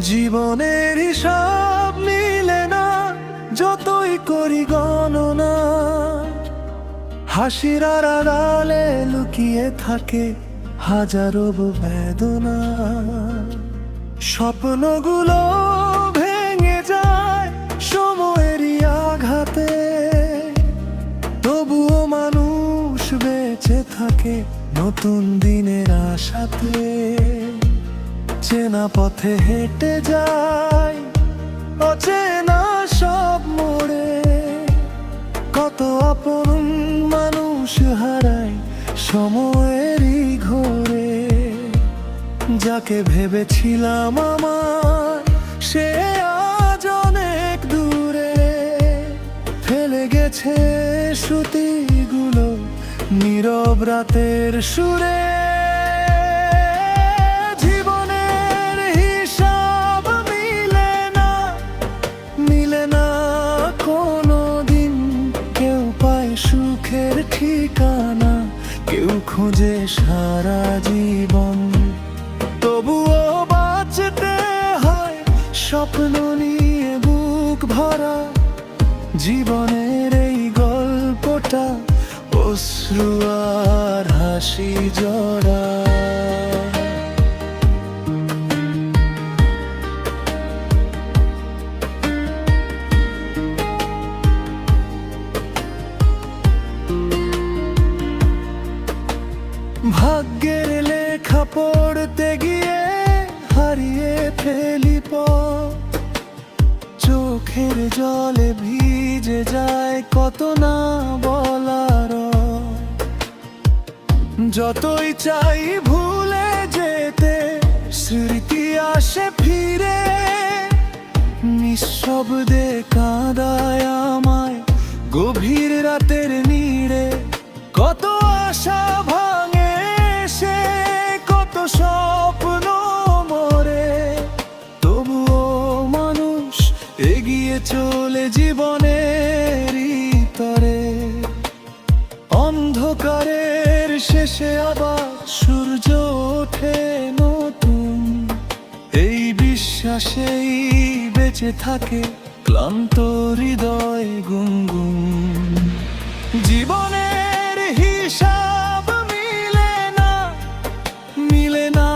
জীবনের হিসাব মিলে না যতই করি গণনা, হাসির আড়ালে লুকিয়ে থাকে হাজারো বেদনা। স্বপ্নগুলো ভেঙে যায় সময়েরই আঘাতে, তবুও মানুষ বেঁচে থাকে নতুন দিনের আশাতে। চেনা পথে হেঁটে যায় অচেনা সব মোড়ে, কত আপন মানুষ হারায় সময়েরই ঘোরে। যাকে ভেবেছিলাম আমার সে আজ অনেক দূরে, ফেলে গেছে স্মৃতিগুলো নীরব রাতের সুরে। জীবনের হিসাব মিলে না কোনো দিন, কেউ পায় সুখের ঠিকানা, কেউ খোঁজে সারা জীবন। তবুও বাঁচতে হয় স্বপ্ন নিয়ে বুক ভরা, জীবনের এই গল্পটা অশ্রু আর হাসি জড়া। ভাগ্যের লেখা পড়তে গিয়ে হারিয়ে ফেলি পথ, চোখের জলে ভিজে যায় কত না বলার। যতই চাই ভুলে যেতে স্মৃতি আসে ফিরে, নিঃশব্দে কাঁদায় আমায় গভীর রাতের নীড়ে। কত আশা ভাঙে সে, কত স্বপ্ন মরে, তবুও মানুষ এগিয়ে চলে জীবনের তরে। অন্ধকারের শেষে আবার সূর্য ওঠে নতুন, এই বিশ্বাসেই বেঁচে থাকে ক্লান্ত হৃদয় গুনগুন। জীবনের হিসাব মিলে না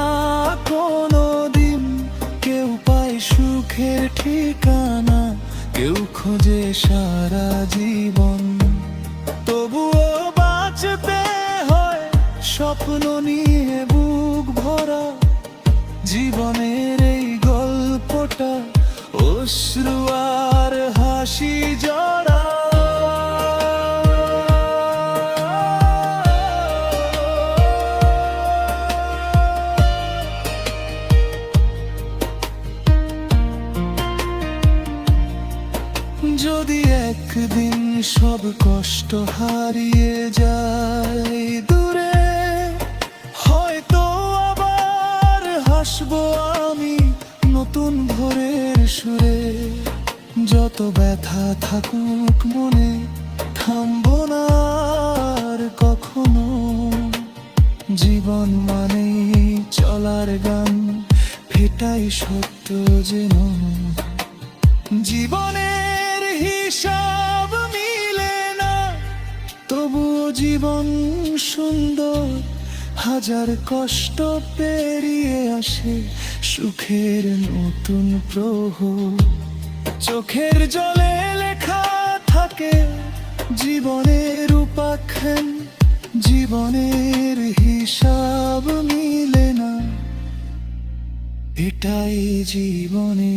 কোনো দিন, কেউ পায় সুখের ঠিকানা, কেউ খোঁজে সারা জীবন। তবুও বাঁচতে হয় স্বপ্ন নিয়ে বুক ভরা, জীবনের এই গল্পটা অশ্রু আর হাসি জড়া। যদি একদিন সব কষ্ট হারিয়ে যায় দূরে, হয়তো আবার হাসবো আমি নতুন ভোরের সুরে। যত ব্যথা থাকুক মনে, থামবো না আর কখনো। জীবন মানেই চলার গান, এটাই সত্য যেন। জীবনের হিসাব মিলে না, তবুও জীবন সুন্দর। হাজার কষ্ট পেরিয়ে আসে সুখের নতুন প্রহর। চোখের জলে লেখা থাকে জীবনের উপাখ্যান, জীবনের হিসাব মিলে না, এটাই জীবনে।